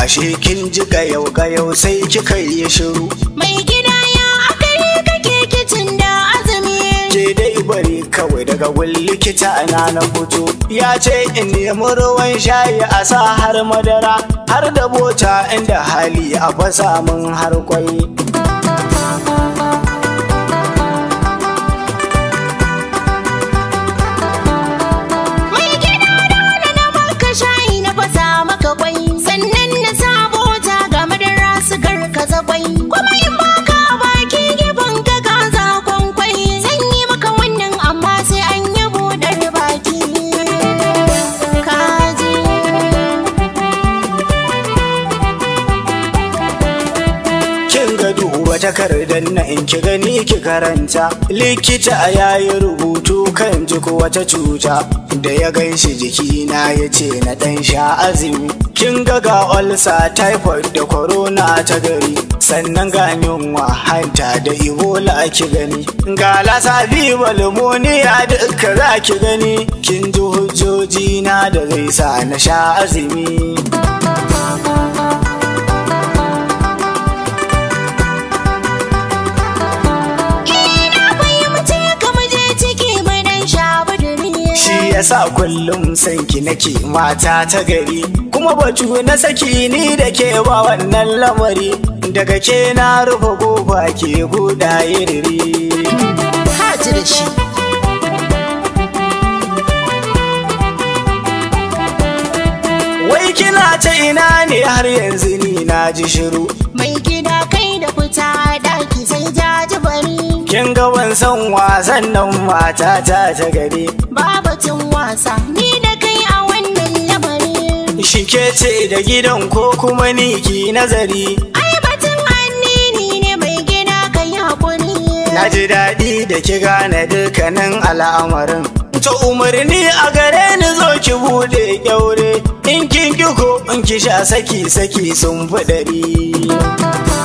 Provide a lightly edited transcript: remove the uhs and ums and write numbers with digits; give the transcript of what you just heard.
ashe kin ji gayau sai kika yi shiru. Mai gida ya akari kake kicin da azumi. Ke dai bari kawai daga gun likita na fito. Ya ce in nemi ruwan shayi a sa har madara, har da bota inda hali a fasa min har kwai. Mai gida dole na maka shayi na fasa maka kwai, sannan na sa bota ga madara su karkaza kwai. Kuma in baka baki gefen ka kaza kwankwai, zan yi maka wannan amma sai an yi budar baki. Kaji. Kin ga duba takardar na in ki gani ki karanta. Likita ya yi rubutu kan ji ko wata cuta, da ya ganshi jikina ya ce na ɗan sha azumi. Kin ga olsa, typhoid da corona ta gari, sannan ga yunwa, hanta da ebola ki gani, ga lasa biyu limoniya duka za ki gani. Kin ji hujjoji na da zai sa na sha azumi. Yasa kullum sanki nake mata ta gari, kuma batu na saki ni da ke ba wannan lamari. Daga ke na rufe goba ke guda yiriri. Haji da shi. Wai kina ta ina ne har yanzu ni na ji shiru. Mai gida kai da fita daki sai jajibari. Kin ga wasan wasan nan mata ta gari. Babatun wasa ni da kai a wannan lamari. Shi ke ce da gidan ko kuma ni ki nazari. Ai batun annini ne mai gida kai hakuri. Na ji daɗi da ki gane dukkanin al'amarin. Ta umarni a gare ni zo ki bude kyaure. In kin ki ko in ki sha saki sun fi ɗari.